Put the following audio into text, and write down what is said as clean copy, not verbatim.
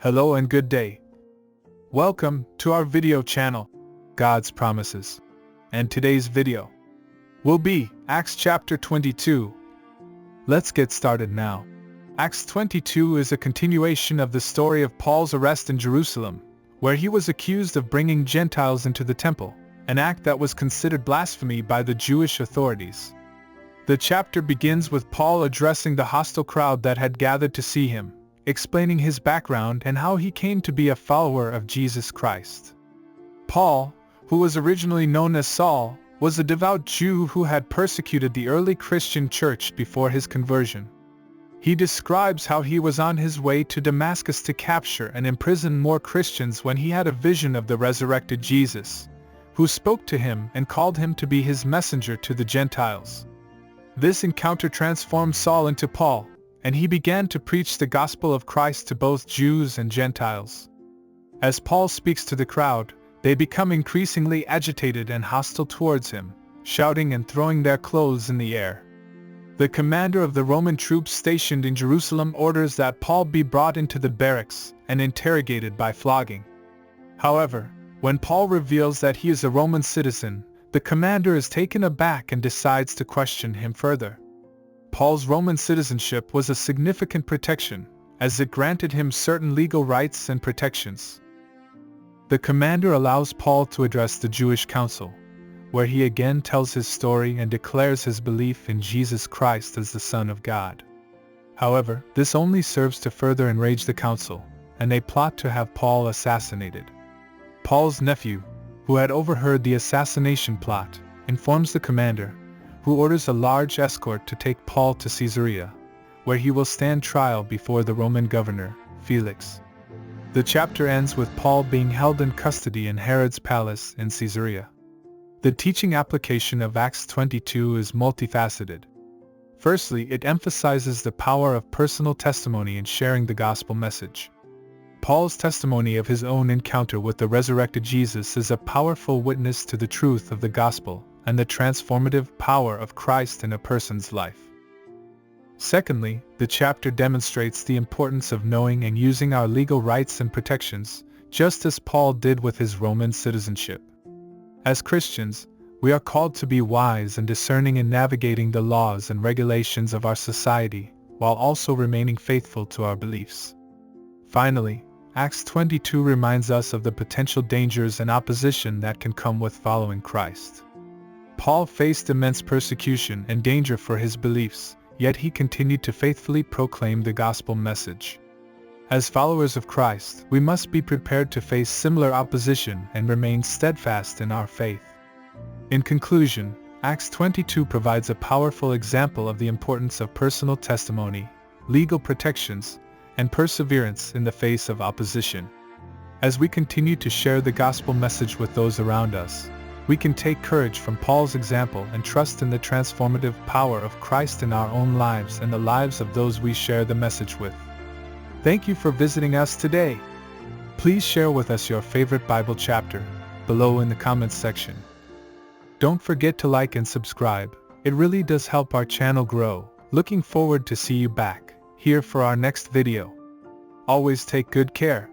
Hello and good day. Welcome to our video channel, God's Promises. And today's video will be Acts chapter 22. Let's get started now. Acts 22 is a continuation of the story of Paul's arrest in Jerusalem, where he was accused of bringing Gentiles into the temple, an act that was considered blasphemy by the Jewish authorities. The chapter begins with Paul addressing the hostile crowd that had gathered to see him, explaining his background and how he came to be a follower of Jesus Christ. Paul, who was originally known as Saul, was a devout Jew who had persecuted the early Christian church before his conversion. He describes how he was on his way to Damascus to capture and imprison more Christians when he had a vision of the resurrected Jesus, who spoke to him and called him to be his messenger to the Gentiles. This encounter transformed Saul into Paul, and he began to preach the gospel of Christ to both Jews and Gentiles. As Paul speaks to the crowd, they become increasingly agitated and hostile towards him, shouting and throwing their clothes in the air. The commander of the Roman troops stationed in Jerusalem orders that Paul be brought into the barracks and interrogated by flogging. However, when Paul reveals that he is a Roman citizen, the commander is taken aback and decides to question him further. Paul's Roman citizenship was a significant protection, as it granted him certain legal rights and protections. The commander allows Paul to address the Jewish council, where he again tells his story and declares his belief in Jesus Christ as the Son of God. However, this only serves to further enrage the council, and they plot to have Paul assassinated. Paul's nephew, who had overheard the assassination plot, informs the commander, who orders a large escort to take Paul to Caesarea, where he will stand trial before the Roman governor, Felix. The chapter ends with Paul being held in custody in Herod's palace in Caesarea. The teaching application of Acts 22 is multifaceted. Firstly, it emphasizes the power of personal testimony in sharing the gospel message. Paul's testimony of his own encounter with the resurrected Jesus is a powerful witness to the truth of the gospel and the transformative power of Christ in a person's life. Secondly, the chapter demonstrates the importance of knowing and using our legal rights and protections, just as Paul did with his Roman citizenship. As Christians, we are called to be wise and discerning in navigating the laws and regulations of our society, while also remaining faithful to our beliefs. Finally, Acts 22 reminds us of the potential dangers and opposition that can come with following Christ. Paul faced immense persecution and danger for his beliefs, yet he continued to faithfully proclaim the gospel message. As followers of Christ, we must be prepared to face similar opposition and remain steadfast in our faith. In conclusion, Acts 22 provides a powerful example of the importance of personal testimony, legal protections, and perseverance in the face of opposition. As we continue to share the gospel message with those around us, we can take courage from Paul's example and trust in the transformative power of Christ in our own lives and the lives of those we share the message with. Thank you for visiting us today. Please share with us your favorite Bible chapter below in the comments section. Don't forget to like and subscribe. It really does help our channel grow. Looking forward to see you back here for our next video. Always take good care.